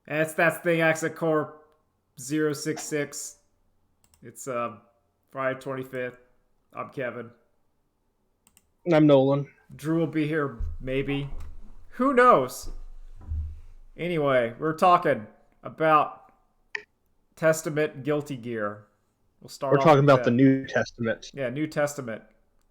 That's thing Exit Core 066. It's Friday 25th. I'm Kevin. I'm Nolan. Drew will be here maybe. Who knows? Anyway, we're talking about Testament Guilty Gear. We'll start We're off talking with about the that. New Testament, Yeah, New Testament.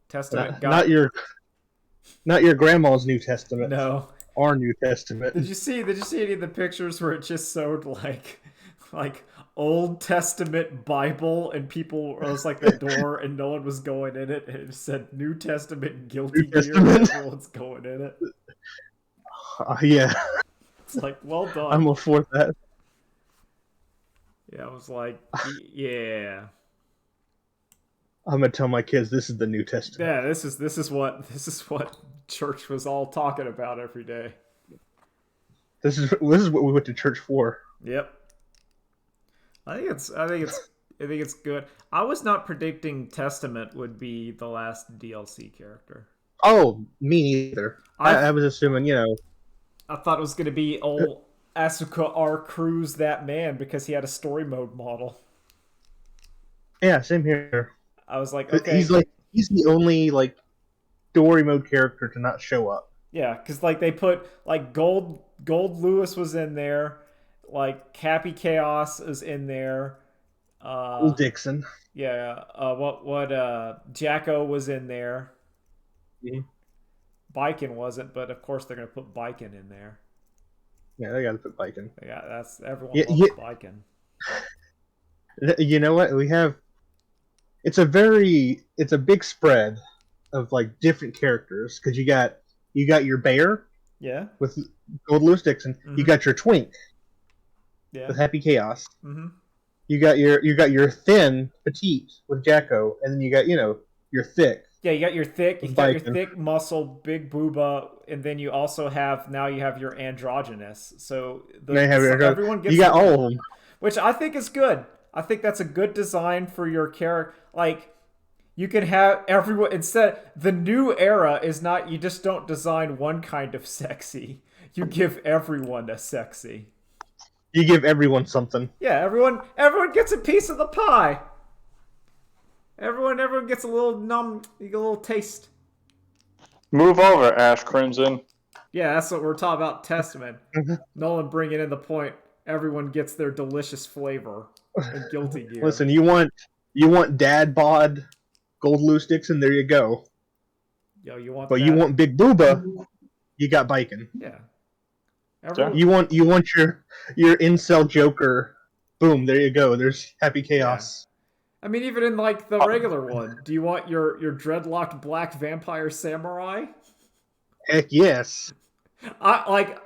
Testament not got your grandma's New Testament, no. our New Testament. Did you see any of the pictures where it just showed like Old Testament Bible and people it was like the door and no one was going in it and it said New Testament New Guilty Gear and Testament. everyone's going in it. Yeah, It's like well I'm done. all for that. Yeah, I was like yeah. I'm gonna tell my kids this is the New Testament. Yeah, this is what church was all talking about every day. This is what we went to church for. Yep. I think it's good. I was not predicting Testament would be the last DLC character. Oh, me neither. I I was assuming, I thought it was going to be old Asuka R. Cruz that man because he had a story mode model. yeah, same here. I was like, He's okay, like he's the only like story mode character to not show up. yeah, because like they put like Gold Lewis was in there, like Cappy Chaos is in there. Old Uh, Dixon. yeah, what Jacko was in there. Mhm. Biken wasn't, but of course they're gonna put Biken in there. Yeah, they got to put Viking. Yeah, that's everyone Yeah, loves Biken. you know what? It's a big spread of like different characters because you got your bear Yeah. with Gold Lewis Dixon. You Mm-hmm. got your twink Yeah. with Happy Chaos. Mm-hmm. You got your thin petite with Jacko, and then you got your thick Yeah, you with got your Viking. thick muscle, big booba, and then you also have now you have your androgynous. So And they have everyone you gets got their, all of them. which I think is good. I think that's a good design for your character. Like you can have everyone instead. The new era is not you just don't design one kind of sexy. You give everyone a sexy. You give everyone something. Yeah, everyone gets a piece of the pie. Everyone gets a little you get a little taste. Move over, Ash Crimson. Yeah, that's what we're talking about. Testament. Mhm. Nolan bringing in the point. Everyone gets their delicious flavor in Guilty Gear. Listen, you want Dad Bod Gold Lewis Dixon. There you go. Yo, you want But you that? want Big Booba. You got Biking. Yeah. Yeah. Everyone. You want your incel Joker. Boom, there you go. There's Happy Yeah. Chaos. I mean, even in like the Oh, regular one, do you want your dreadlocked black vampire samurai? Heck yes. I like.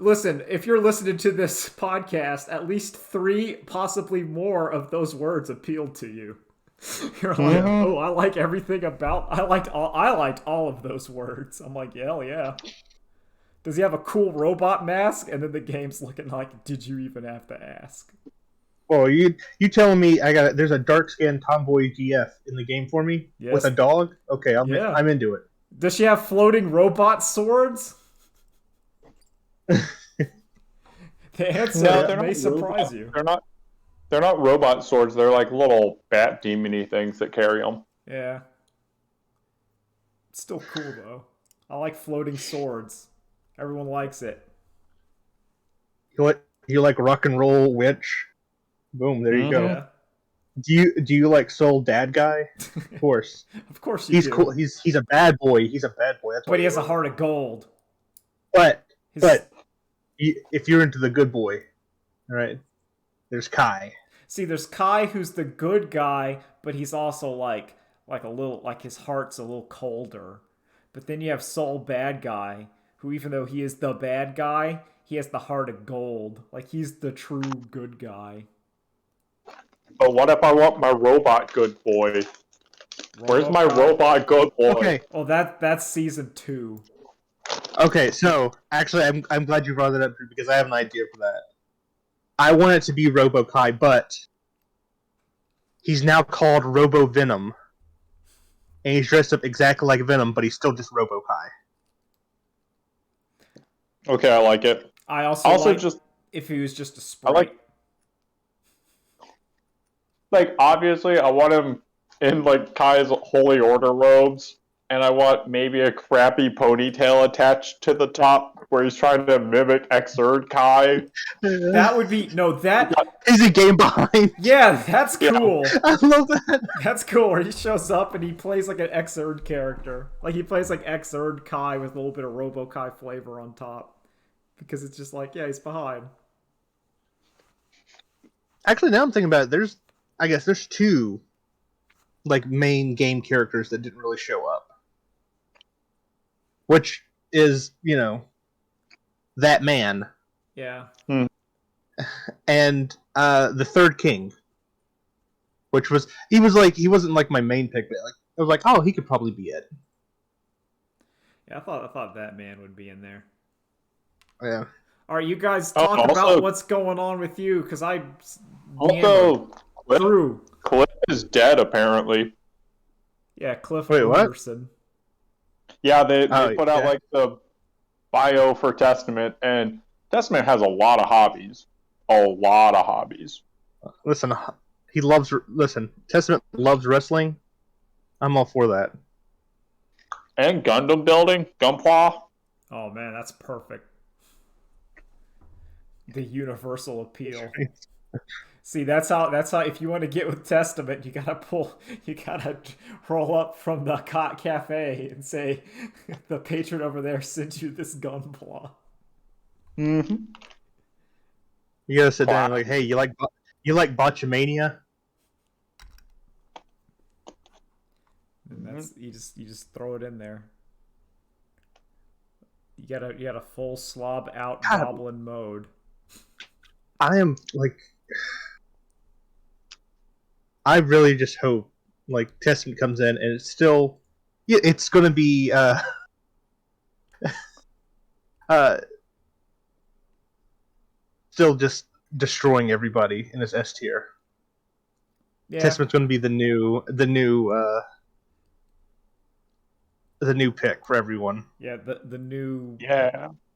Listen, if you're listening to this podcast, at least three, possibly more of those words appealed to you. You're like, Mhm. oh, I like everything about. I liked all of those words. I'm like, yeah, hell yeah. Does he have a cool robot mask? And then the game's looking like, did you even have to ask? Oh, you telling me there's a dark skinned tomboy GF in the game for me with Yes. a dog? Okay, Yeah. I'm into it. Does she have floating robot swords? The no, answer they're may not surprise robot. you. They're not robot swords. They're like little bat demony things that carry them. Yeah. It's still cool though. I like floating swords. Everyone likes it. You like rock and roll witch? Boom, there you go. Mhm. Yeah. Do you like Soul Dad Guy? Of course. Of course you He's do. cool. He's a bad boy. He's a bad boy. That's why But he has you a love him. heart of gold. But His, but if you're into the good boy, all right, there's Kai. See, there's Kai who's the good guy, but he's also like a little like his heart's a little colder. But then you have Soul Bad Guy, who even though he is the bad guy, he has the heart of gold. Like he's the true good guy. But what if I want my robot good boy? Where's my RoboCop. robot good boy? Okay, Oh, that's season 2. okay. So actually, I'm glad you brought that up because I have an idea for that. I want it to be Robo Kai, but he's now called Robo Venom, and he's dressed up exactly like Venom, but he's still just Robo Kai. Okay, I like it. I also Also, like just if he was just a I sprite. like obviously I want him in like Kai's holy order robes, and I want maybe a crappy ponytail attached to the top where he's trying to mimic Xrd Kai. That would be no that. Is he game behind? Yeah, that's cool. I love that. That's cool. Where he shows up and he plays like an Xrd character, like he plays like Xrd Kai with a little bit of Robo Kai flavor on top, because it's just like yeah, he's behind. Actually, now I'm thinking about it, I guess there's two like main game characters that didn't really show up. Which is, that man Yeah. and the third king. Which he wasn't like my main pick, but like I was like, oh, he could probably be it. Yeah, I thought that man would be in there. Yeah. All right, you guys talk about what's going on with you, because I Also, through. Cliff is dead apparently. Yeah, Cliff Wait, what? Anderson. Yeah, they put out yeah. like the bio for Testament, and Testament has a lot of hobbies. A lot of hobbies. Listen, Testament loves wrestling. I'm all for that. And Gundam building, Gunpla. Oh man, that's perfect. The universal appeal. See, that's how if you want to get with Testament, you gotta roll up from the cafe and say the patron over there sent you this Gunpla. Mm-hmm. You gotta sit down and like, hey, you like Botchamania? And that's you just throw it in there. You got a full slob out goblin mode. I am like, I really just hope like Testament comes in and it's gonna be still just destroying everybody in this S tier. Yeah. Testament's gonna be the new pick for everyone. Yeah, the new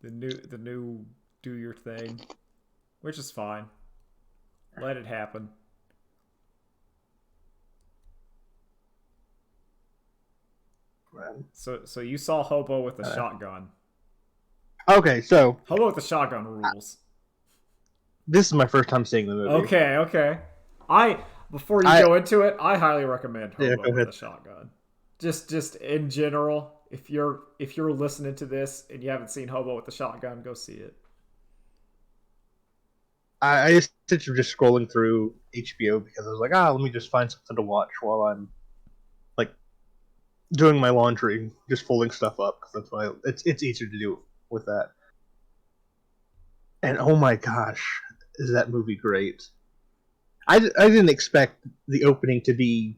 the new do your thing, which is fine. Let it happen. So you saw Hobo with a shotgun. Okay, so Hobo with the shotgun rules. this is my first time seeing the movie. Okay. Before you go into it, I highly recommend Hobo with a shotgun. Just in general, if you're listening to this and you haven't seen Hobo with the shotgun, go see it. I just scrolling through HBO because I was like, let me just find something to watch while I'm like doing my laundry, just folding stuff up. Cause that's why it's easier to do with that. And oh my gosh, is that movie great? I didn't expect the opening to be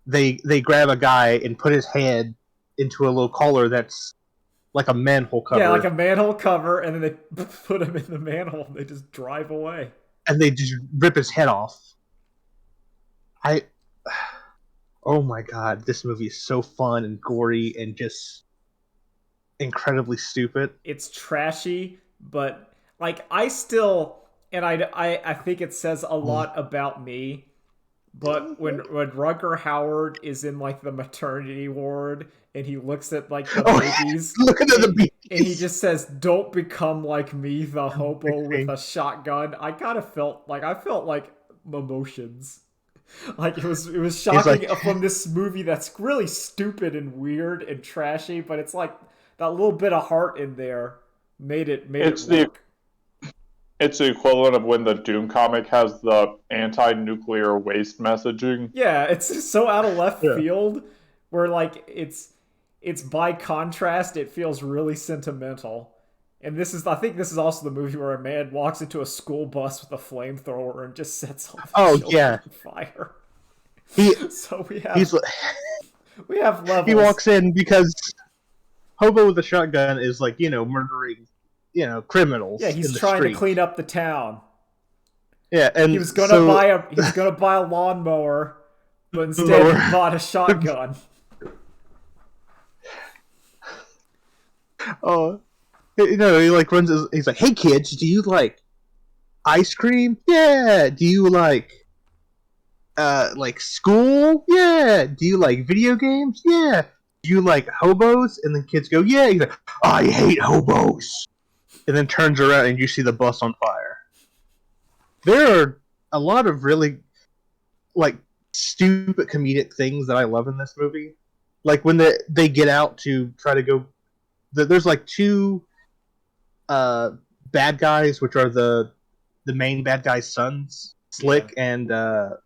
they grab a guy and put his head into a little collar that's like a manhole cover. Yeah, like a manhole cover, and then they put him in the manhole and they just drive away. And they just rip his head off. Oh my god, this movie is so fun and gory and just incredibly stupid. It's trashy, but like I still, and I think it says a lot about me. But when Rutger Hauer is in like the maternity ward and he looks at like the babies, looking at the babies, and he just says, "Don't become like me, the hobo with a shotgun." I felt like emotions. Like it was shocking from this movie that's really stupid and weird and trashy, but it's like that little bit of heart in there made it work. It's the equivalent of when the Doom comic has the anti-nuclear waste messaging. Yeah, it's so out of left field where like it's by contrast it feels really sentimental. And I think this is also the movie where a man walks into a school bus with a flamethrower and just sets all the children on fire. So we have levels. He walks in because Hobo with a shotgun is like, murdering criminals. Yeah, he's trying to clean up the town. Yeah, and he was gonna buy a lawnmower, but instead he bought a shotgun. Oh, You know, he like runs. He's like, "Hey kids, do you like ice cream? Yeah. Do you like school? Yeah. Do you like video games? Yeah. Do you like hobos?" And then kids go, "Yeah." He's like, "I hate hobos." And then turns around and you see the bus on fire. There are a lot of really like stupid comedic things that I love in this movie. Like when they get out to try to go. There's like two bad guys, which are the main bad guy's sons, Slick and what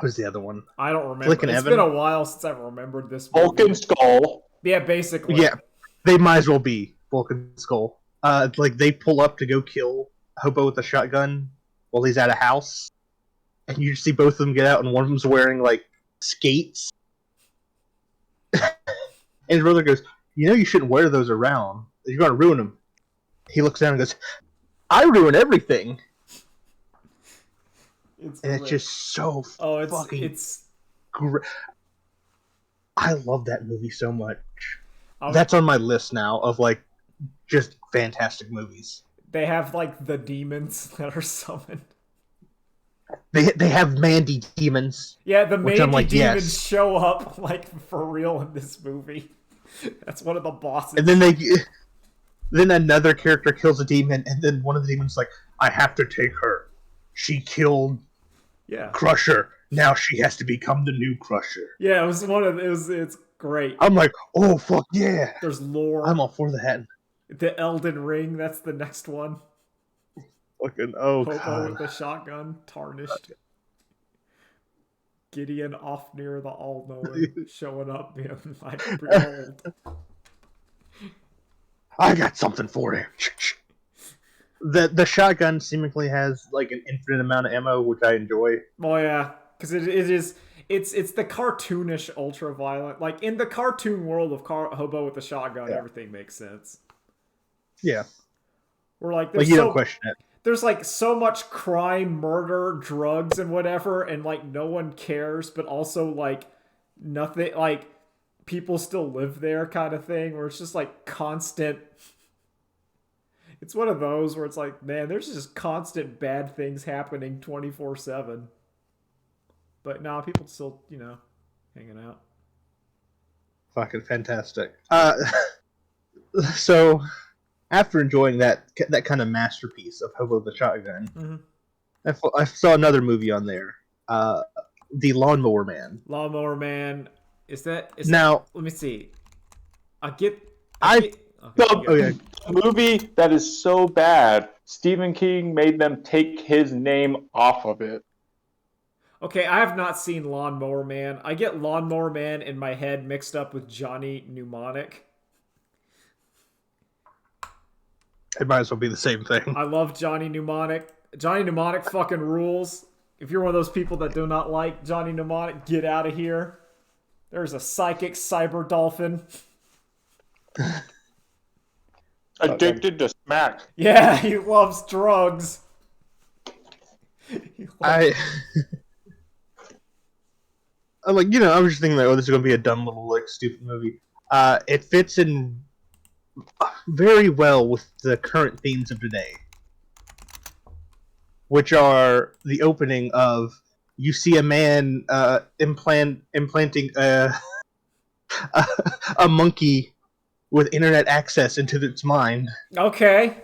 is the other one? I don't remember. Slick and It's Evan. been a while since I've remembered this movie. Vulcan Skull. Yeah, basically. Yeah, they might as well be Vulcan Skull. Like they pull up to go kill Hobo with a shotgun while he's at a house, and you see both of them get out, and one of them's wearing like skates. And his brother goes, "You know, you shouldn't wear those around. You're gonna ruin them." He looks down and goes, "I ruin everything." It's And it's great. just so fucking it's great. I love that movie so much. I was- That's on my list now of like just fantastic movies. they have like the demons that are summoned. They have Mandy demons. Yeah, the Which I'm Mandy like, demons yes. show up like for real in this movie. That's one of the bosses. And then another character kills a demon, and then one of the demons is like, "I have to take her. She killed yeah, Crusher. Now she has to become the new Crusher." yeah, it's great. I'm like, "Oh fuck yeah!" There's lore. I'm all for that. The Elden Ring. That's the next one. Fucking oh Hobo god. with the shotgun, tarnished. Gideon off near the all-knowing, showing up being like, behold. I got something for him. The shotgun seemingly has like an infinite amount of ammo, which I enjoy. Oh yeah, because it's the cartoonish ultra-violent. Like in the cartoon world of Hobo with the shotgun, Yeah. everything makes sense. Yeah, We're like, like there's you don't question it. there's like so much crime, murder, drugs, and whatever, and like no one cares, but also like nothing, like people still live there kind of thing, where it's just like constant. It's one of those where it's like, man, there's just constant bad things happening 24/7. But nah, people still, hanging out. Fucking fantastic. So after enjoying that kind of masterpiece of Hobo the Shotgun, Mm-hmm. I saw another movie on there, The Lawnmower Man. Lawnmower Man, is that Now, let me see. I get. I- okay, oh yeah, A movie that is so bad, Stephen King made them take his name off of it. Okay, I have not seen Lawnmower Man. I get Lawnmower Man in my head mixed up with Johnny Mnemonic. it might as well be the same thing. I love Johnny Mnemonic. Johnny Mnemonic fucking rules. If you're one of those people that do not like Johnny Mnemonic, get out of here. There's a psychic cyber dolphin. Addicted to smack. Yeah, he loves drugs. I like, I was just thinking like, oh, this is gonna be a dumb little like stupid movie. It fits in very well with the current themes of today, which are the opening of you see a man implanting a monkey with internet access into its mind. Okay.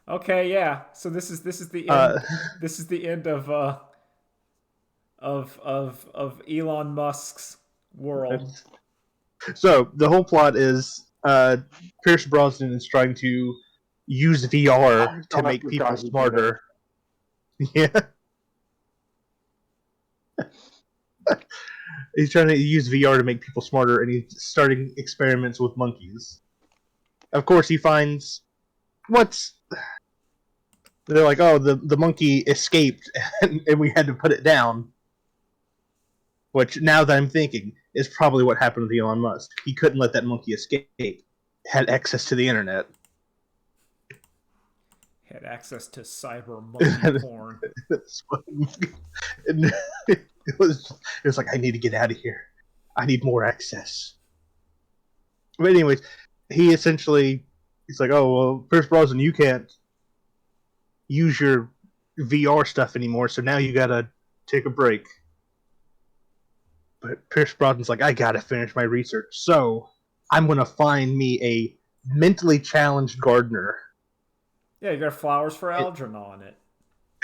Okay, yeah. So this is the end. This is the end of Elon Musk's world. So the whole plot is Pierce Brosnan is trying to use VR to make people smarter. Yeah. He's trying to use VR to make people smarter, and he's starting experiments with monkeys. Of course, he finds they're like, oh, the monkey escaped, and we had to put it down. Which, now that I'm thinking, is probably what happened with Elon Musk. He couldn't let that monkey escape. Had access to the internet. Had access to cyber monkey porn. And it was like, I need to get out of here. I need more access. But anyways, he's like, oh well, Pierce Brosnan, you can't use your VR stuff anymore, so now you gotta take a break. But Pierce Brosnan's like, I gotta finish my research, so I'm gonna find me a mentally challenged gardener Yeah, you got Flowers for Algernon it.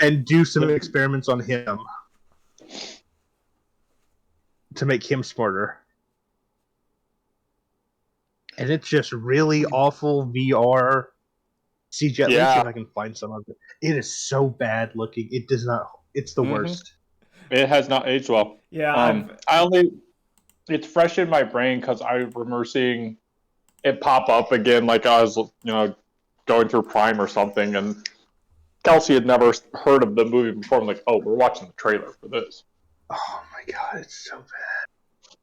and do some experiments on him to make him smarter. And it's just really awful VR CGI. Let me see Yeah. if I can find some of it. It is so bad looking. It does not. It's the worst. It has not aged well. Yeah, It's fresh in my brain because I remember seeing it pop up again, like I was, going through Prime or something, and Kelsey had never heard of the movie before. I'm like, oh, we're watching the trailer for this. Oh my god, it's so bad.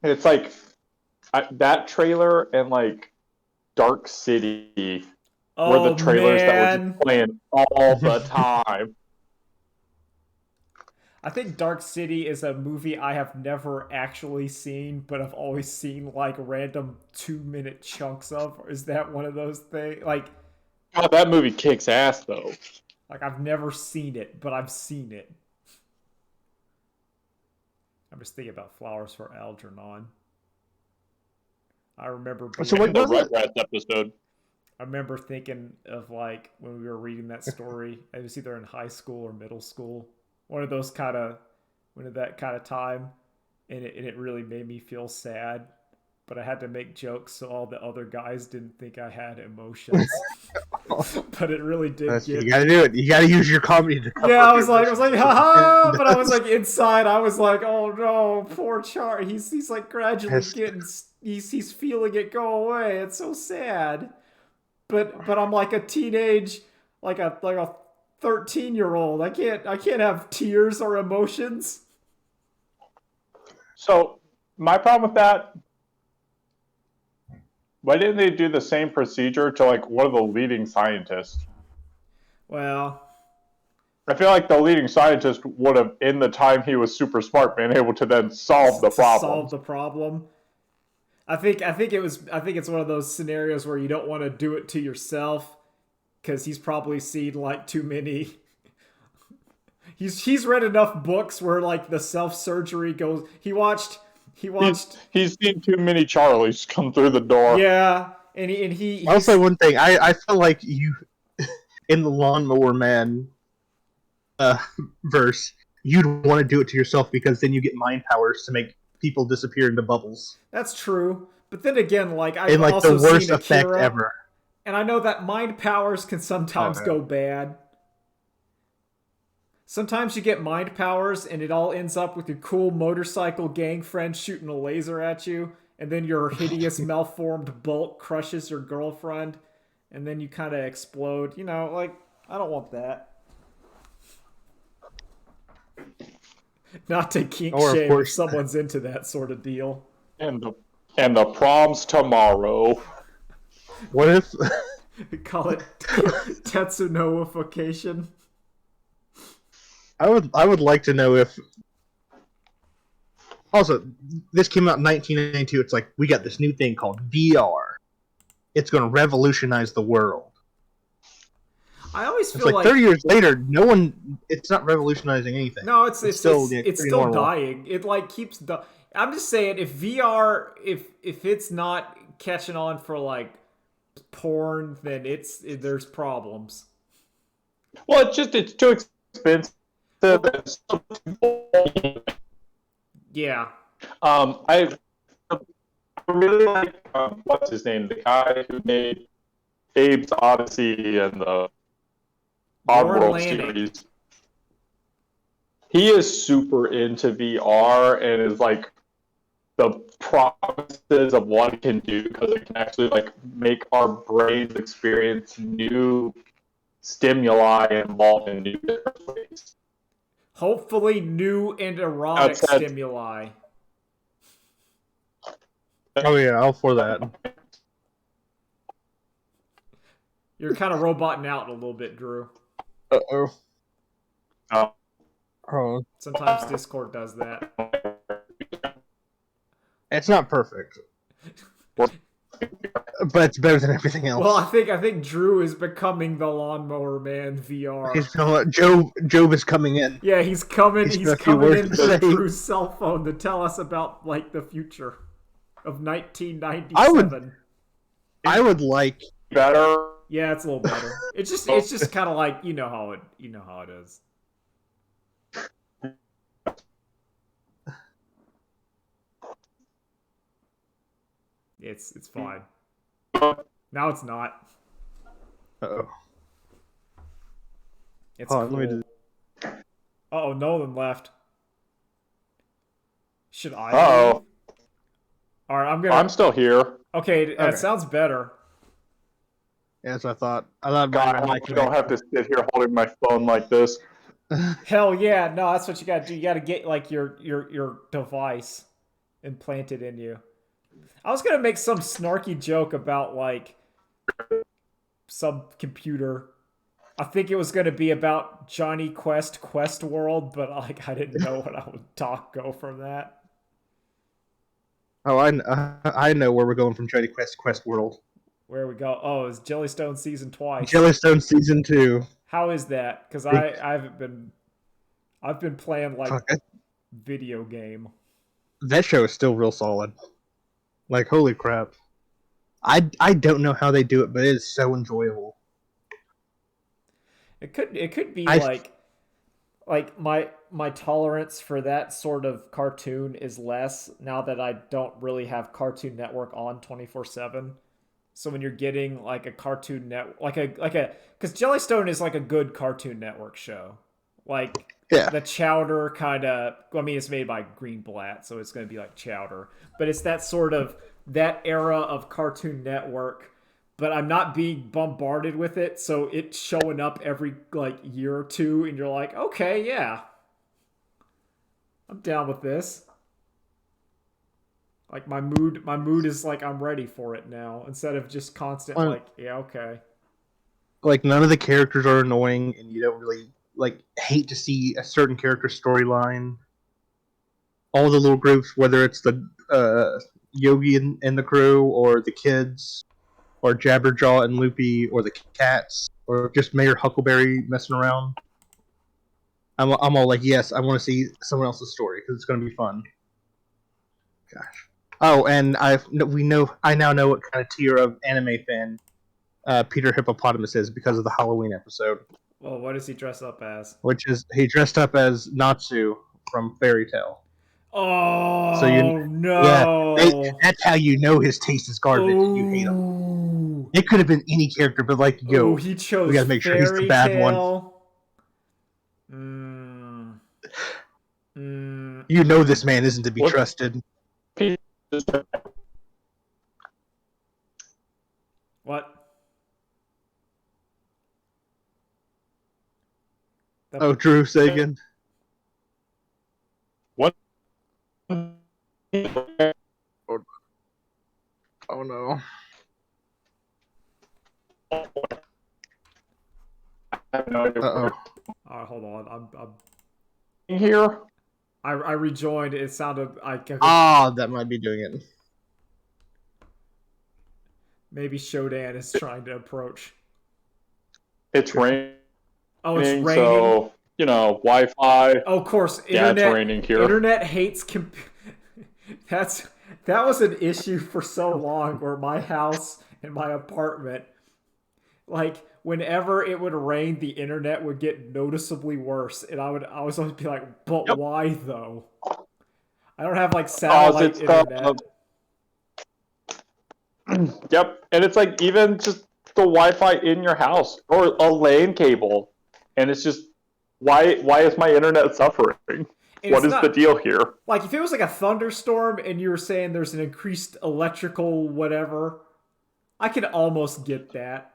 And it's like that trailer and like Dark City were the trailers that were just playing all the time. I think Dark City is a movie I have never actually seen, but I've always seen like random 2-minute chunks of. Is that one of those things? Like, God, that movie kicks ass though. Like I've never seen it, but I've seen it. I'm just thinking about Flowers for Algernon. I remember. So what the was it? Rugrats episode. I remember thinking of like when we were reading that story. It was either in high school or middle school. One of those kind of time, and it really made me feel sad. But I had to make jokes so all the other guys didn't think I had emotions. But it really did. You gotta do it. You gotta use your comedy to cover. Yeah, I was like, haha! But I was like, inside, I was like, oh no, poor Char. He's like gradually getting. He's feeling it go away. It's so sad. But I'm like a teenage, like a 13-year-old. I can't have tears or emotions. So my problem with that, why didn't they do the same procedure to like one of the leading scientists? Well, I feel like the leading scientist would have, in the time he was super smart, been able to then solve the problem. I think it's one of those scenarios where you don't want to do it to yourself, because he's probably seen like too many. He's read enough books where like the self-surgery goes. He's seen too many Charlies come through the door. Yeah, and he. I'll say one thing. I feel like you, in the Lawnmower Man verse, you'd want to do it to yourself because then you get mind powers to make people disappear into bubbles. That's true, but then again, like I've like also the worst seen effect Akira, ever. And I know that mind powers can sometimes go bad. Sometimes you get mind powers and it all ends up with your cool motorcycle gang friend shooting a laser at you, and then your hideous malformed bulk crushes your girlfriend, and then you kind of explode. You know, like, I don't want that. Not to kink shame if someone's into that sort of deal. And the prom's tomorrow. What if... We call it Tetsunoification. I would like to know if... Also, this came out in 1992. It's like, we got this new thing called VR. It's going to revolutionize the world. I always feel like 30 years later, it's not revolutionizing anything. No, it's still dying. It like keeps I'm just saying, if VR, if it's not catching on for like porn, then there's problems. Well, it's too expensive. Yeah. I really like what's his name, the guy who made Abe's Odyssey and the Oddworld series. He is super into VR and is like the promises of what it can do, because it can actually like make our brains experience new stimuli involved in new different ways. Hopefully new and erotic stimuli. Oh yeah, all for that. You're kind of roboting out a little bit, Drew. Uh-oh. Oh. Sometimes Discord does that. It's not perfect. but it's better than everything else. Well, I think Drew is becoming the Lawnmower Man VR. He's gonna, Job is coming in. Yeah, he's coming. He's He's got a few coming words in to say. Drew's cell phone to tell us about like the future of 1997. I would like. Better. Yeah, it's a little better. It's just kind of like you know how it is. It's fine. Now it's not. Uh-oh. It's Hold on, cool. let me do- Uh-oh, Nolan left. Should I? Uh-oh. leave? All right, I'm gonna. I'm still here. Okay, that Okay. sounds better. Yeah, that's what I thought. I thought God, about I hope you don't have to sit here holding my phone like this. Hell yeah, no, that's what you gotta do. You gotta get like your device implanted in you. I was gonna make some snarky joke about like some computer. I think it was gonna be about Johnny Quest World, but like I didn't know what I would go from that. Oh, I know where we're going from Johnny Quest World. Where we go? Oh, it's Jellystone season twice. Jellystone season 2. How is that? Because I haven't been. I've been playing like Fuck, video game. that show is still real solid. Like, holy crap. I don't know how they do it, but it is so enjoyable. It could be I- like my tolerance for that sort of cartoon is less now that I don't really have Cartoon Network on 24/7. So when you're getting like a Cartoon Network, like a because Jellystone is like a good Cartoon Network show, like Yeah. the Chowder kind of. I mean, it's made by Greenblatt, so it's going to be like Chowder, but it's that sort of that era of Cartoon Network. But I'm not being bombarded with it, so it's showing up every like year or two, and you're like, okay, yeah, I'm down with this. Like my mood is like I'm ready for it now, instead of just constant like, yeah, okay. Like, none of the characters are annoying, and you don't really, like, hate to see a certain character storyline. All the little groups, whether it's the Yogi and the crew, or the kids, or Jabberjaw and Loopy, or the cats, or just Mayor Huckleberry messing around. I'm all like, yes, I want to see someone else's story because it's going to be fun. Gosh. Oh, and I now know what kind of tier of anime fan Peter Hippopotamus is because of the Halloween episode, Well, what does he dress up as? which is he dressed up as Natsu from Fairy Tale. Oh, So no! That's how you know his taste is garbage. You hate him. Ooh. It could have been any character, but like, yo, Ooh, he chose we gotta make sure he's the bad one. one. you know this man isn't to be What? trusted. What? Oh, Drew Sagan. What? Oh no. Uh-oh. All right, hold on. I'm Here. I rejoined. It sounded That might be doing it. maybe Shodan is trying to approach. It's raining. Oh, it's raining. So, Wi-Fi. Oh, of course. Yeah, Internet, it's raining here. Internet hates that was an issue for so long where my house and my apartment, like whenever it would rain, the internet would get noticeably worse, and I was always be like, but Yep. why though? I don't have like satellite it's internet. Yep, and it's like even just the Wi-Fi in your house or a LAN cable, and it's just why is my internet suffering? And What it's is the not- deal here? Like if it was like a thunderstorm and you were saying there's an increased electrical whatever, I could almost get that.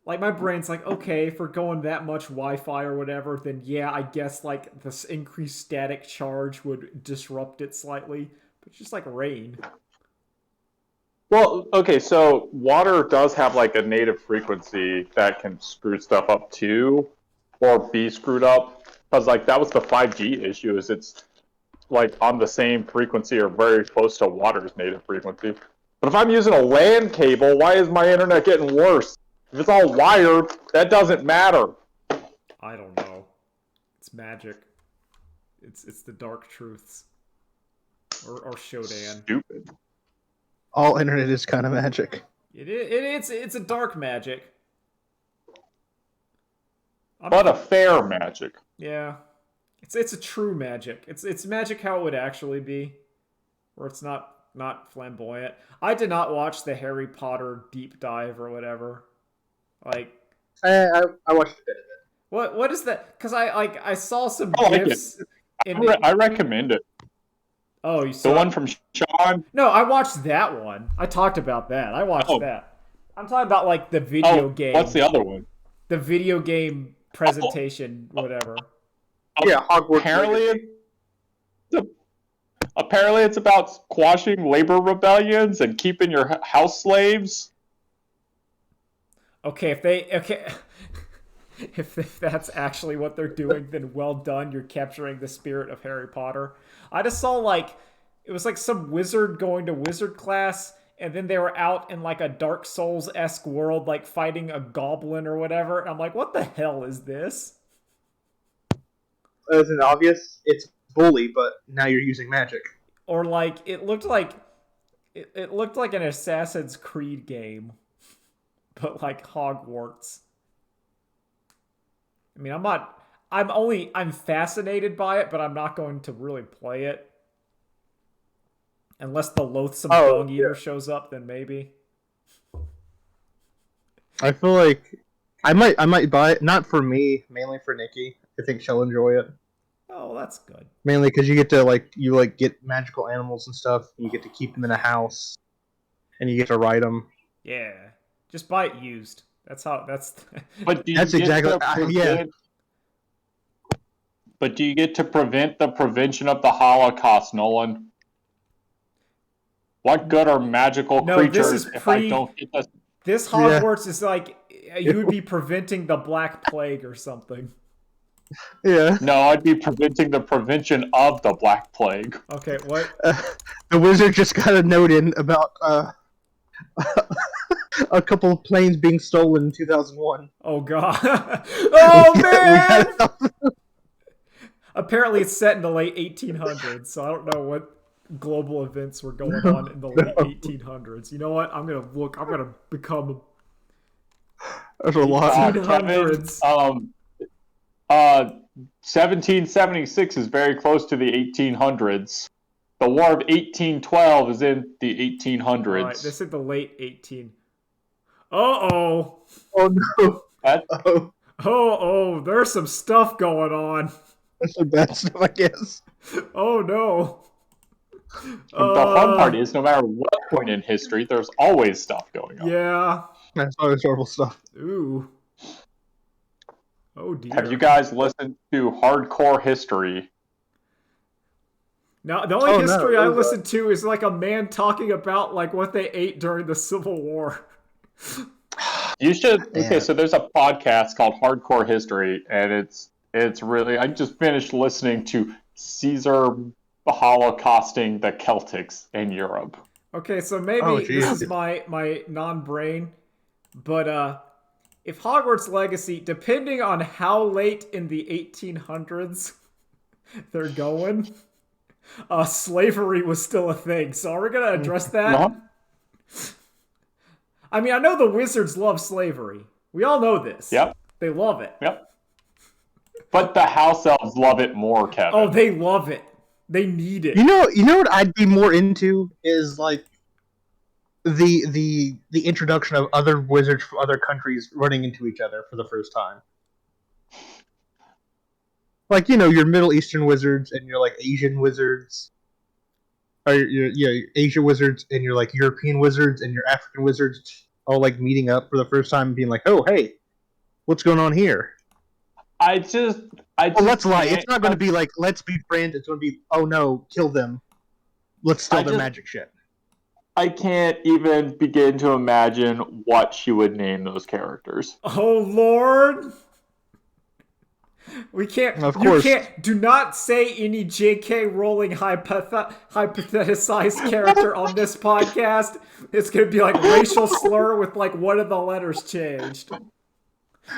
Like my brain's like, okay, if we're going that much Wi-Fi or whatever, then yeah, I guess like this increased static charge would disrupt it slightly. But it's just like rain. Well, okay, so water does have like a native frequency that can screw stuff up too, or be screwed up. Because like that was the 5G issue, is it's like on the same frequency or very close to water's native frequency. But if I'm using a LAN cable, why is my internet getting worse? If it's all wired, that doesn't matter. I don't know. It's magic. It's the dark truths. Or Shodan. Stupid. All internet is kind of magic. It's a dark magic. But a fair magic. Yeah. It's a true magic. It's magic how it would actually be. Where it's not flamboyant. I did not watch the Harry Potter deep dive or whatever. Like I watched a bit of it. what is that? Because I saw some I like gifs. I recommend it. Oh, you saw The one from Sean? No, I watched that one. I talked about that. I watched that. I'm talking about like the video game. What's the other one? The video game presentation, whatever. Yeah, Hogwarts. Apparently it's about quashing labor rebellions and keeping your house slaves. Okay, if that's actually what they're doing, then well done. You're capturing the spirit of Harry Potter. I just saw it was like some wizard going to wizard class, and then they were out in like a Dark Souls-esque world, like fighting a goblin or whatever. And I'm like, what the hell is this? Isn't obvious? It's bully, but now you're using magic. Or like it looked like an Assassin's Creed game, but like Hogwarts. I mean, I'm fascinated by it, but I'm not going to really play it. Unless the loathsome Bone Eater shows up, then maybe. I feel like I might buy it, not for me, mainly for Nikki. I think she'll enjoy it. Oh, that's good. Mainly because you get to get magical animals and stuff. And you get to keep them in a house, and you get to ride them. Yeah, just buy it used. That's how. But do you That's get exactly to prevent, But do you get to prevent the prevention of the Holocaust, Nolan? What good are magical creatures if I don't get this? This Hogwarts is like you would be preventing the Black Plague or something. Yeah. No, I'd be preventing the prevention of the Black Plague. Okay, what? The wizard just got a note in about a couple of planes being stolen in 2001. Oh god! Oh man! Apparently, it's set in the late 1800s, so I don't know what global events were going on in the late 1800s. You know what? I'm gonna look. I'm gonna become. There's a lot. 1800s. 1776 is very close to the 1800s. The War of 1812 is in the 1800s. Right, this is the late 18. Uh-oh. Oh no. Oh, there's some stuff going on. That's the bad stuff, I guess. Oh no. The fun part is, no matter what point in history, there's always stuff going on. Yeah. That's always horrible stuff. Ooh. Oh dear. Have you guys listened to Hardcore History? Now, the only history I listen to is like a man talking about like what they ate during the Civil War. You should. Okay, so there's a podcast called Hardcore History, and it's really. I just finished listening to Caesar holocausting the Celtics in Europe. Okay, so maybe this is my non-brain, but if Hogwarts Legacy, depending on how late in the 1800s they're going, slavery was still a thing. So are we going to address that? No. I mean, I know the wizards love slavery. We all know this. Yep. They love it. Yep. But the house elves love it more, Kevin. Oh, they love it. They need it. You know what I'd be more into is like the introduction of other wizards from other countries running into each other for the first time. Like, your Middle Eastern wizards and your like Asian wizards. Or your Asia wizards and your like European wizards and your African wizards all like meeting up for the first time and being like, "Oh, hey, what's going on here?" Well, let's lie. It's not going to be like, let's be friends. It's going to be, oh no, kill them. Let's steal their magic shit. I can't even begin to imagine what she would name those characters. Oh, Lord. We can't. Of You course. can't. Do not say any J.K. Rowling hypothesized character on this podcast. It's gonna be like racial slur with like one of the letters changed.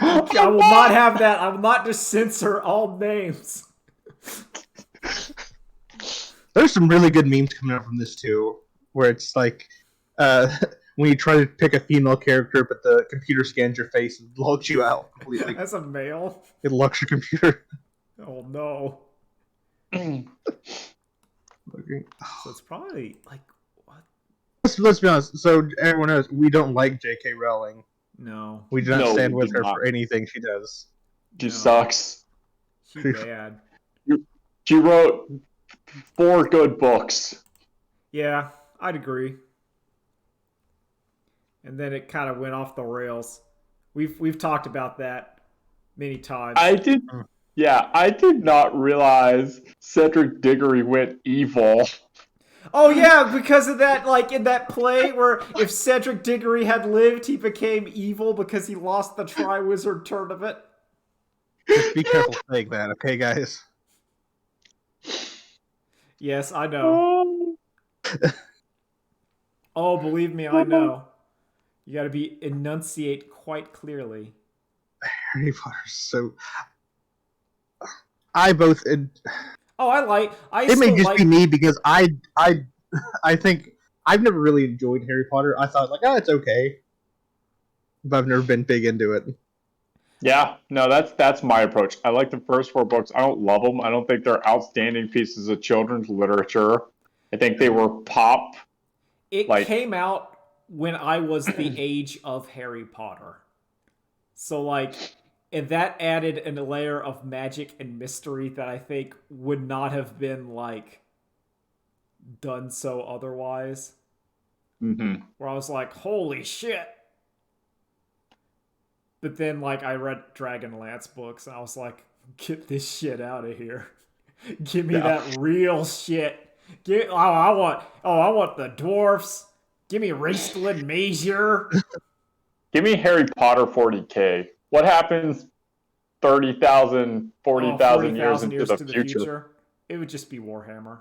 I will not have that. I will not just censor all names. There's some really good memes coming out from this too, where it's like when you try to pick a female character, but the computer scans your face and logs you out completely. As a male. It locks your computer. Oh no. Okay. So it's probably like what? Let's be honest. So everyone knows we don't like J.K. Rowling. No. We do not No, stand we with do her not. for anything she does. She No. sucks. She bad. She wrote 4 good books. Yeah, I'd agree. And then it kind of went off the rails. We've talked about that many times. I did not realize Cedric Diggory went evil. Oh yeah, because of that, like in that play where if Cedric Diggory had lived, he became evil because he lost the Triwizard Tournament. Just be careful saying that, okay, guys? Yes, I know. Oh, believe me, I know. You got to enunciate quite clearly. Harry Potter's so. I both. Oh, I It may still just like. be me because I think I've never really enjoyed Harry Potter. I thought like, oh, it's okay, but I've never been big into it. Yeah, no, that's my approach. I like the first 4 books. I don't love them. I don't think they're outstanding pieces of children's literature. I think they were pop. It like- came out when I was the age of Harry Potter. So like, and that added a layer of magic and mystery that I think would not have been like done so otherwise. Mm-hmm. Where I was like, holy shit. But then like I read Dragonlance books and I was like, get this shit out of here. Give me that real shit. I want the dwarfs. Give me Raistlin Major. Give me Harry Potter 40K. What happens 30,000, 40,000 years into the future? It would just be Warhammer.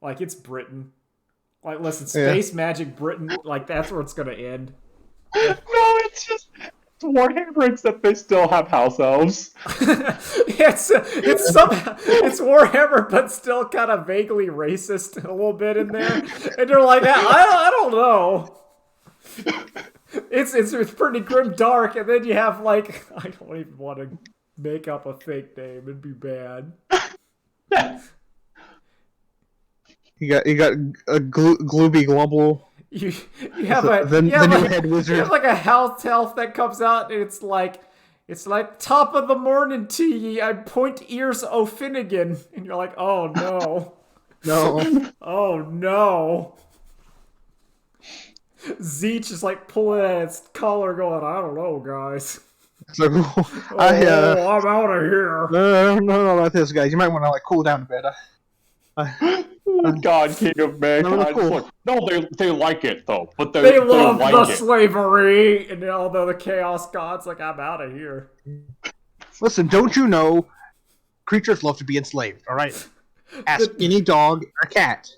Like, it's Britain. Like, listen, space magic Britain, like, that's where it's gonna end. No, it's just Warhammer, except they still have house elves. it's Warhammer, but still kind of vaguely racist a little bit in there. And they're like, I don't know. It's pretty grim dark, and then you have like, I don't even want to make up a fake name. It'd be bad. You got a Glooby Glumble. You have the new head wizard. You have like a house elf that comes out, and it's like top of the morning to ye. I point ears O'Finnegan, and you're like, oh no, No. oh no. Zeech is like pulling at its collar, going, I don't know, guys. So I'm out of here. I don't know about this, guys. You might want to like cool down a bit. God, King of Mankind. cool. Look, no, they like it though, but They love like the it. slavery, and although the Chaos God's like, I'm out of here. Listen, don't you know? Creatures love to be enslaved. All right. Ask any dog or cat.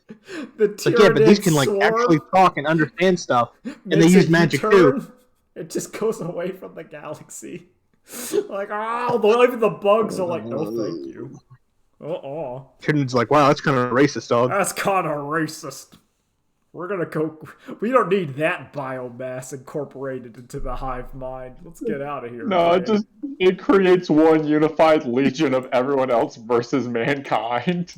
The But yeah, but these can like Tyranid actually swarm talk and understand stuff, and they makes use a magic U-turn. too. It just goes away from the galaxy. Like, oh, even the bugs are like, no, thank you. Tyranid's like, wow, that's kind of racist, dog. That's kind of racist. We're gonna go. We don't need that biomass incorporated into the hive mind. Let's get out of here. No, man. it creates one unified legion of everyone else versus mankind,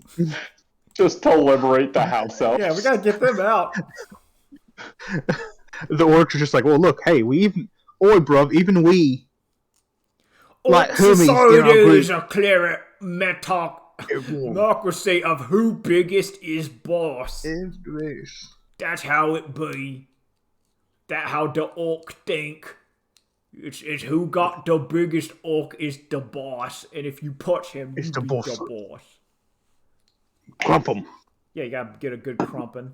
just to liberate the house elves. Yeah, we gotta get them out. The orcs are just like, well, look, hey, bruv, even we. Like, homies, Society you is a clear meritocracy of who biggest is boss. That's how it be. That how the orc think. It's who got the biggest orc is the boss, and if you punch him, It's you the be boss. the boss. Crump 'em. Yeah, you gotta get a good crumpin'.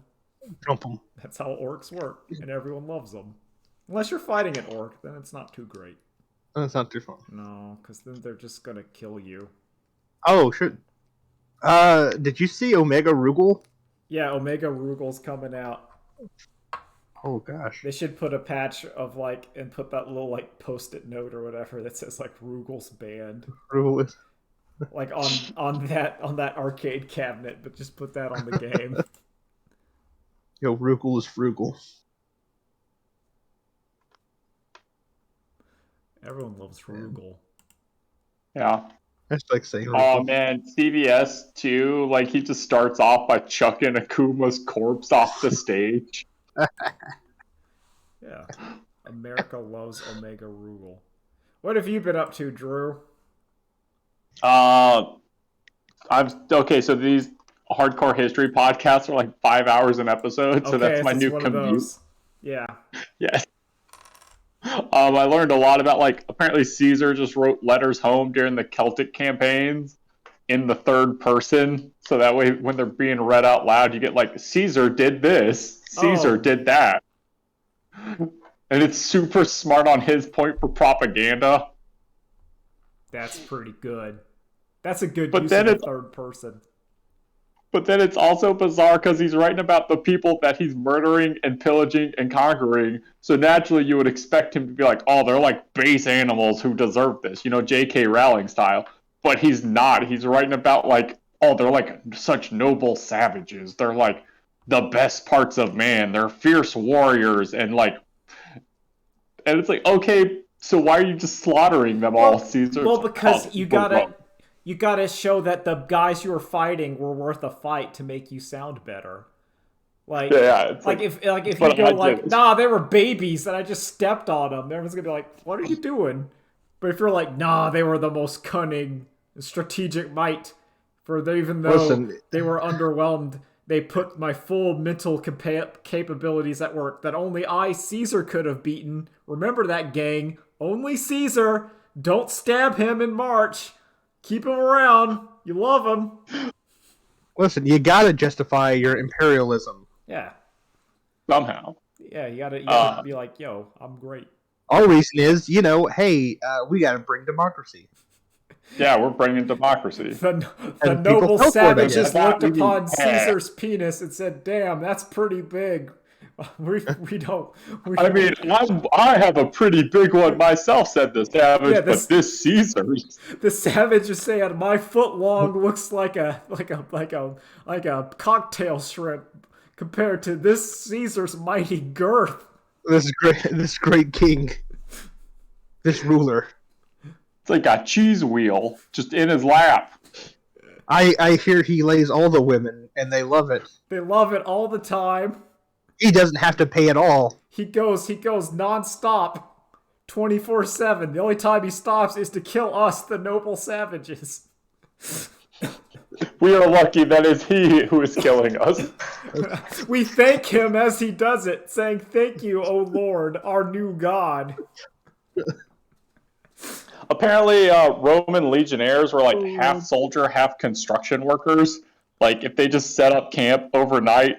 Crump 'em. That's how orcs work, and everyone loves them. Unless you're fighting an orc, then it's not too great. That's not too fun. No, because then they're just gonna kill you. Oh, shit. Did you see Omega Rugal? Yeah, Omega Rugal's coming out. Oh gosh. They should put a patch of like and put that little like post-it note or whatever that says like Rugal's banned. Rugal is... Like on that arcade cabinet, but just put that on the game. Yo, Rugal is frugal. Everyone loves Rugal. Yeah. That's like saying Oh Rugal. man, CVS too. Like he just starts off by chucking Akuma's corpse off the stage. Yeah. America loves Omega Rugal. What have you been up to, Drew? I'm okay. So these hardcore history podcasts are like 5 hours an episode. So that's my it's new one of commute. those. Yeah. Yes. I learned a lot about like apparently Caesar just wrote letters home during the Celtic campaigns in the third person, so that way when they're being read out loud, you get like Caesar did this, Caesar did that, and it's super smart on his point for propaganda. That's pretty good. That's a good But use then of the it's- third person. But then it's also bizarre because he's writing about the people that he's murdering and pillaging and conquering. So naturally, you would expect him to be like, "Oh, they're like base animals who deserve this," you know, J.K. Rowling style. But he's not. He's writing about like, "Oh, they're like such noble savages. They're like the best parts of man. They're fierce warriors and like." And it's like, okay, so why are you just slaughtering them all, Caesar? Well, because you gotta show that the guys you were fighting were worth a fight to make you sound better. Like, yeah, it's if you but go I like, did. nah, they were babies and I just stepped on them, everyone's gonna be like, what are you doing? But if you're like, nah, they were the most cunning, strategic might, even though Listen. they were underwhelmed, they put my full mental capabilities at work that only I, Caesar, could have beaten. Remember that, gang? Only Caesar. Don't stab him in March. Keep him around. You love him. Listen, you gotta justify your imperialism. Yeah. somehow. Yeah, you gotta be like, yo, I'm great. Our reason is, hey, we gotta bring democracy. Yeah, we're bringing democracy. The And noble people fell for it, I savages guess. looked That we upon need- Caesar's penis and said, damn, that's pretty big. We don't. I mean, I have a pretty big one myself, said the savage, Yeah, but this Caesar's. the savage is saying my foot long looks like a cocktail shrimp compared to this Caesar's mighty girth. This great king, this ruler. It's like a cheese wheel just in his lap. I hear he lays all the women, and they love it. They love it all the time. He doesn't have to pay at all. He goes nonstop, 24/7. The only time he stops is to kill us, the noble savages. We are lucky that it's he who is killing us. We thank him as he does it, saying, "Thank you, O Lord, our new God." Apparently, Roman legionnaires were like half soldier, half construction workers. Like, if they just set up camp overnight,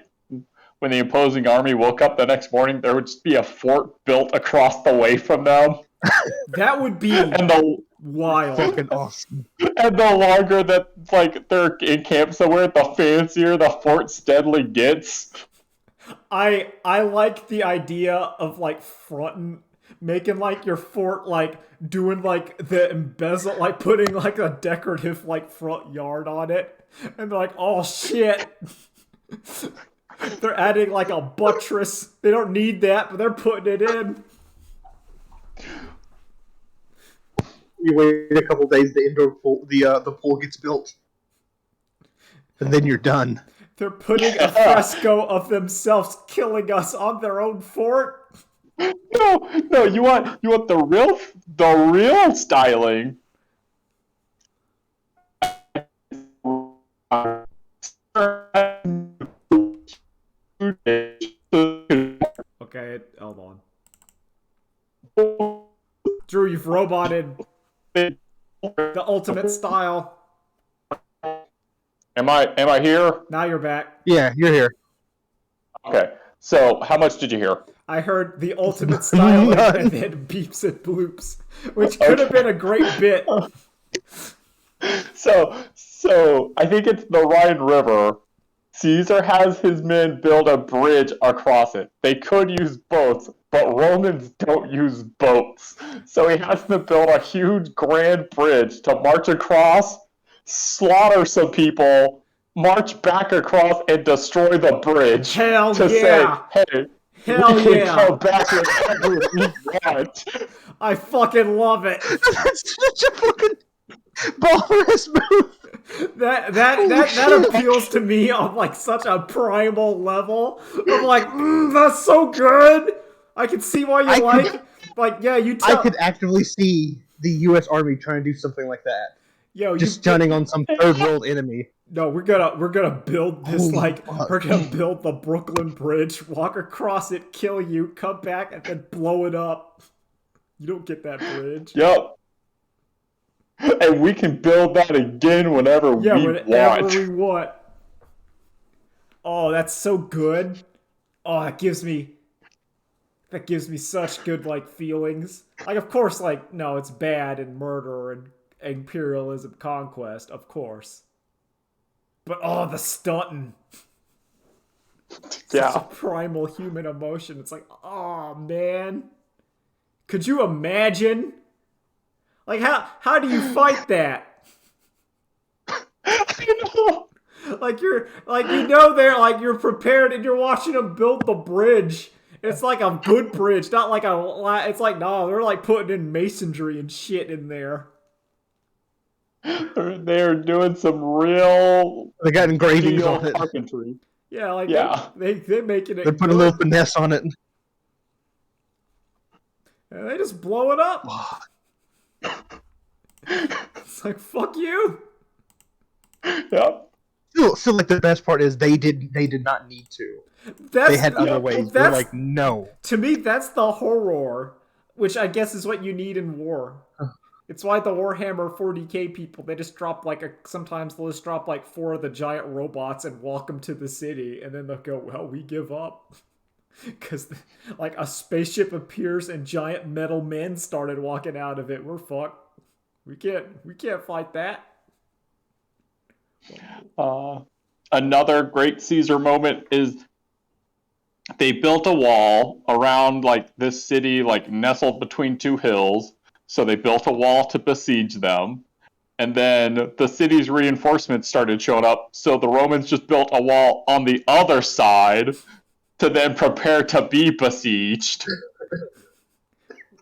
when the opposing army woke up the next morning, there would just be a fort built across the way from them. That would be And the wild. Fucking awesome. and the longer that like they're in camp somewhere, the fancier the fort steadily gets. I like the idea of like making like your fort like doing like the embezzle, like putting like a decorative like front yard on it, and they're like, oh shit. They're adding like a buttress. They don't need that, but they're putting it in. You wait a couple days, the indoor pool, the pool gets built, and then you're done. They're putting a fresco of themselves killing us on their own fort. No, you want the real styling. Okay, hold on. Drew, you've roboted the ultimate style. Am I here? Now you're back. Yeah, you're here. Okay. So, how much did you hear? I heard the ultimate style and then beeps and bloops, which could have been a great bit. So I think it's the Rhine River. Caesar has his men build a bridge across it. They could use boats, but Romans don't use boats. So he has to build a huge grand bridge to march across, slaughter some people, march back across, and destroy the bridge Hell to yeah! say, hey, Hell we can yeah! come back whenever we want. I fucking love it. That's such a fucking ballers move. That appeals to me on like such a primal level. I'm like, that's so good. I can see why you you I tell. could actively see the U.S. Army trying to do something like that. Yo, Just you stunning on some third world enemy. No, we're gonna build this Holy fuck. we're gonna build the Brooklyn Bridge, walk across it, kill you, come back, and then blow it up. You don't get that bridge. Yep. And we can build that again whenever we whenever want. we want. Oh, that's so good. Oh, that gives me such good like feelings. Like, of course, like no, it's bad and murder and imperialism, conquest, of course. But oh, the stunting. Such a primal human emotion. It's like, oh man. Could you imagine? Like how do you fight that? I know. Like you're you're prepared and you're watching them build the bridge. It's like a good bridge, not like it's like no, they're like putting in masonry and shit in there. They're doing some real. They got engravings on it. Carpentry. Yeah, like yeah. they're making it. They put a little finesse on it. And they just blow it up. It's like fuck you. Yep. Still, like the best part is they did not need to. They had other ways. They're like, no. To me, that's the horror, which I guess is what you need in war. It's why the Warhammer 40k people, they just drop sometimes they'll just drop like 4 of the giant robots and walk them to the city, and then they'll go, well, we give up. Because like a spaceship appears and giant metal men started walking out of it. We're fucked. We can't fight that. Another great Caesar moment is they built a wall around like this city, like nestled between 2 hills. So they built a wall to besiege them. And then the city's reinforcements started showing up. So the Romans just built a wall on the other side to then prepare to be besieged.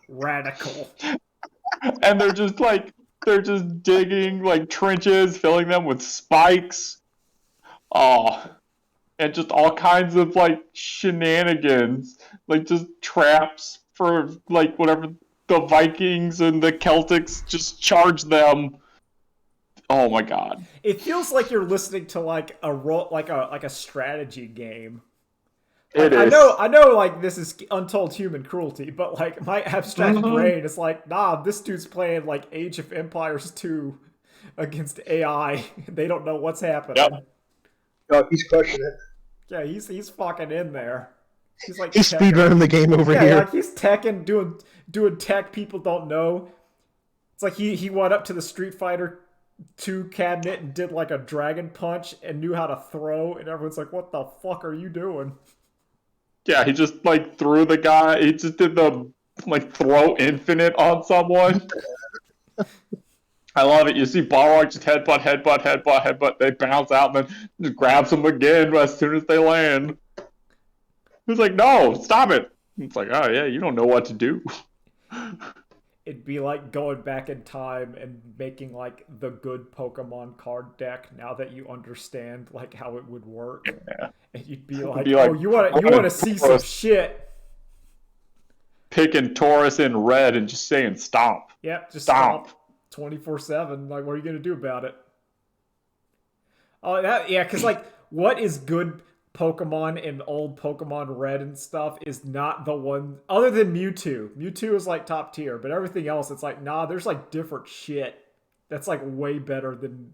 Radical. And they're just digging like trenches, filling them with spikes. And just all kinds of like shenanigans, like just traps for like whatever the Vikings and the Celtics just charge them. Oh my god! It feels like you're listening to like a strategy game. Like, It is. I know, like this is untold human cruelty, but like my abstract brain is like, nah, this dude's playing like Age of Empires 2 against AI. They don't know what's happening. Yep. Oh, he's crushing it. Yeah, he's fucking in there. He's like He's speedrunning the game over here. Like he's teching, doing tech people don't know. It's like he went up to the Street Fighter 2 cabinet and did like a dragon punch and knew how to throw, and everyone's like, "What the fuck are you doing?" Yeah, he just like threw the guy. He just did the like throw infinite on someone. I love it. You see Balrog just headbutt. They bounce out and then just grabs them again as soon as they land. He's like, no, stop it. It's like, oh yeah, you don't know what to do. It'd be like going back in time and making like the good Pokemon card deck now that you understand like how it would work. Yeah. And you'd be like, oh, you want to see some shit. Picking Taurus in red and just saying stomp. Yep, just stomp 24/7. Like, what are you gonna do about it? Oh, because like, what is good Pokemon in old Pokemon Red and stuff is not the one other than Mewtwo. Mewtwo is like top tier, but everything else, it's like, nah, there's like different shit that's like way better than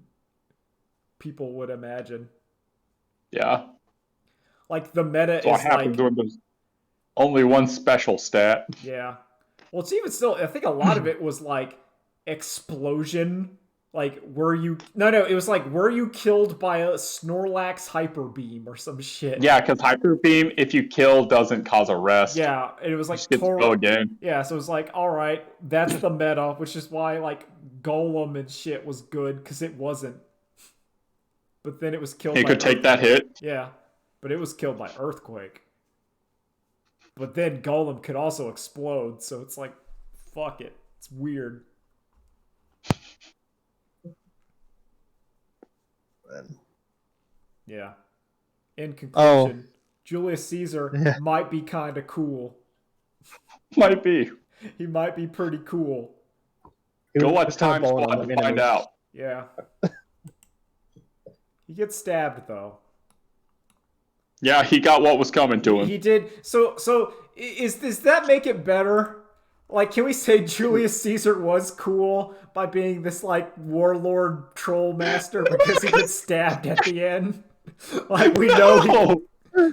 people would imagine. Yeah. Like the meta so is like when there's only one special stat. Yeah. Well, it's even still, I think a lot of it was like explosion Like, were you... No, it was like, were you killed by a Snorlax Hyper Beam or some shit? Yeah, because Hyper Beam, if you kill, doesn't cause a rest. Yeah, and it was You like just get to go again. Yeah, so it was like, all right, that's the meta, which is why like Golem and shit was good because it wasn't. But then it was killed. He by could take that hit. Yeah, but it was killed by Earthquake. But then Golem could also explode, so it's like, fuck it, it's weird. Yeah. In conclusion, Julius Caesar might be kind of cool. Might be. He might be pretty cool. Go watch Time Squad to find out. Yeah. He gets stabbed though. Yeah, he got what was coming to him. He did. So does that make it better? Like, can we say Julius Caesar was cool by being this like warlord troll master because he gets stabbed at the end? Like, we know he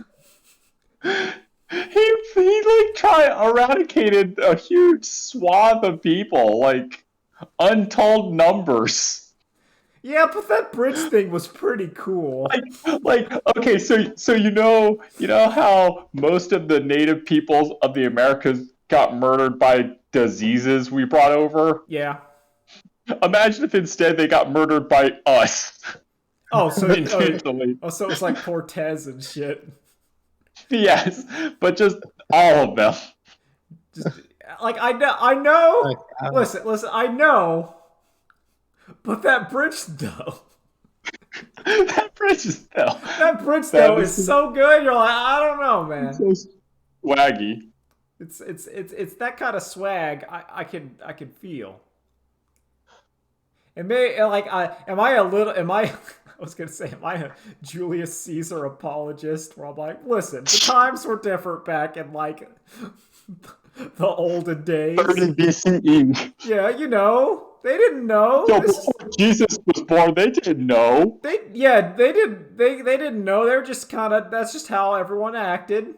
like eradicated a huge swath of people, like untold numbers. Yeah, but that bridge thing was pretty cool. Like okay, so you know how most of the native peoples of the Americas got murdered by diseases we brought over? Yeah. Imagine if instead they got murdered by us. Oh, so intentionally. So it was like Cortez and shit. Yes, but just all of them. Just like I know. Listen, I know. But that bridge though. That bridge is is so good. You're like, I don't know, man. So swaggy. It's that kind of swag I can feel. And maybe like I was gonna say, am I a Julius Caesar apologist? Where I'm like, listen, the times were different back in like the olden days. 30 BCE. Yeah, you know. They didn't know. So before Jesus was born, they didn't know. They didn't know. They were just kind of, that's just how everyone acted.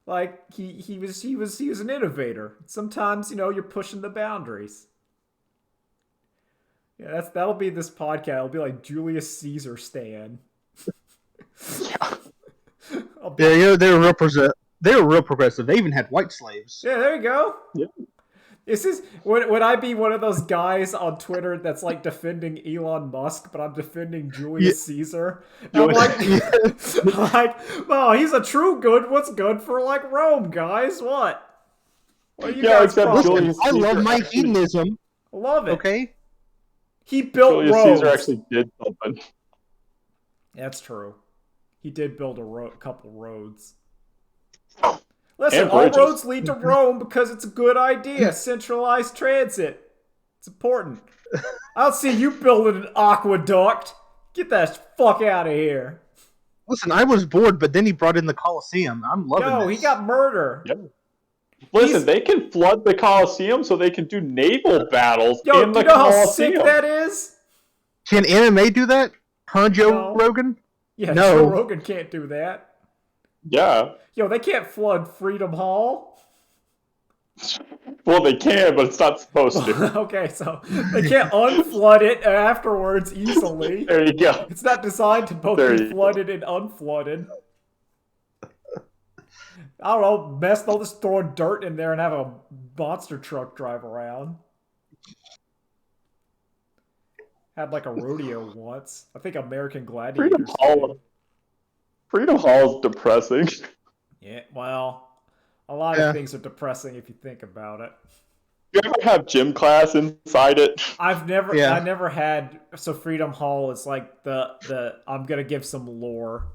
Like he was an innovator. Sometimes, you know, you're pushing the boundaries. Yeah, that'll be this podcast. It'll be like Julius Caesar stan. Yeah, you know, they were real progressive. They even had white slaves. Yeah, there you go. Yeah. Would I be one of those guys on Twitter that's like defending Elon Musk, but I'm defending Julius Caesar? And I'm like, oh, he's a true good. What's good for like Rome, guys? What? What are you guys listen, I love my hedonism. I love it. Okay. He built Julius roads. Caesar actually did something. That's true. He did build a couple roads. Listen, And all bridges. roads lead to Rome because it's a good idea. Centralized transit. It's important. I don't see you building an aqueduct. Get that fuck out of here. Listen, I was bored, but then he brought in the Colosseum. I'm loving No, this. he got murder. Yep. Listen, they can flood the Colosseum so they can do naval battles Yo, in do the you know how Colosseum. sick that is? Can anime do that? Huh, Joe No. Rogan? Yeah, No. Joe Rogan can't do that. Yeah. Yo, they can't flood Freedom Hall. Well, they can, but it's not supposed to. Okay, so they can't unflood it afterwards easily. There you go. It's not designed to both There be you flooded and unflooded. I don't know, they'll just throw dirt in there and have a monster truck drive around. Had like a rodeo once. I think American Gladiators. Freedom Hall is depressing. Yeah, well, a lot of things are depressing if you think about it. You ever have gym class inside it? I never had. So Freedom Hall is like the I'm gonna give some lore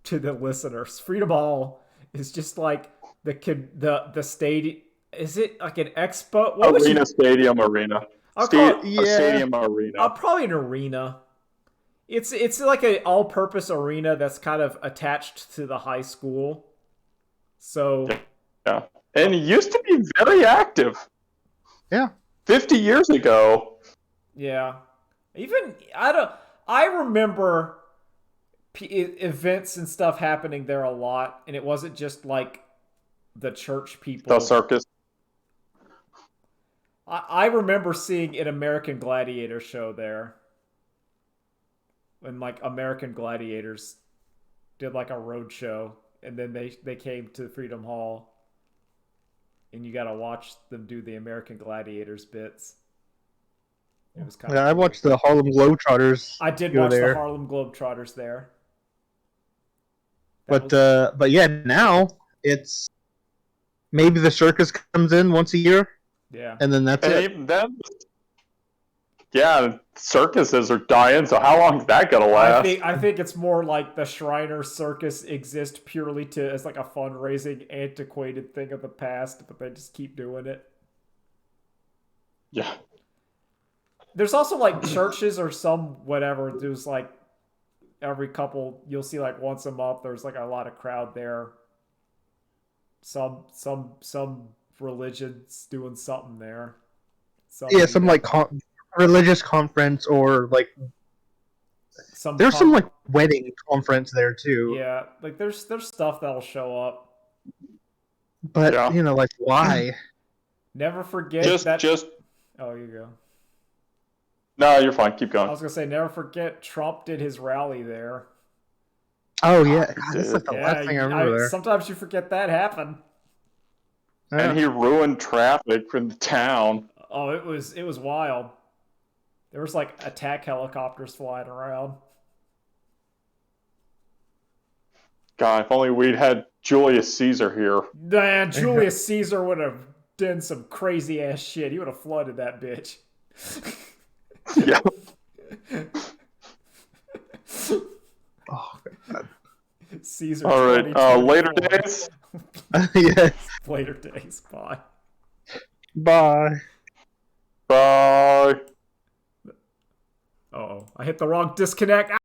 to the listeners. Freedom Hall is just like the stadium. Is it like an expo? Stadium arena. A stadium arena. Probably an arena. It's like an all-purpose arena that's kind of attached to the high school. So yeah, and it used to be very active. Yeah, 50 years ago. Yeah, I remember events and stuff happening there a lot, and it wasn't just like the church people. The circus. I remember seeing an American Gladiator show there. When like American Gladiators did like a road show, and then they came to Freedom Hall, and you got to watch them do the American Gladiators bits. It was kind of. Yeah, I watched the Harlem Globetrotters. I did go watch there. the Harlem Globetrotters there. That But yeah, now it's maybe the circus comes in once a year, yeah. and then that's And it. even then, yeah, circuses are dying. So how long is that gonna last? I think it's more like the Shriner Circus exists purely to as like a fundraising antiquated thing of the past, but they just keep doing it. Yeah. There's also like churches or some whatever. There's like every couple you'll see like once a month. There's like a lot of crowd there. Some religions doing something there. Yeah, some like religious conference or like there's some like wedding conference there too. Yeah, like there's stuff that'll show up. But Yeah. you know, like why? Never forget Just Oh, you go. no, you're fine. Keep I going. was gonna say, never forget Trump did his rally there. Oh yeah, God, that's like the Yeah, last thing I remember there. sometimes you forget that happened. And he ruined traffic for the town. Oh, it was wild. There was like attack helicopters flying around. God, if only we'd had Julius Caesar here. Man, Julius Caesar would have done some crazy ass shit. He would have flooded that bitch. Yeah. Oh, God. Caesar. All right. 2024. Later days. Yes. Later days. Bye. Bye. Bye. Uh-oh. I hit the wrong disconnect.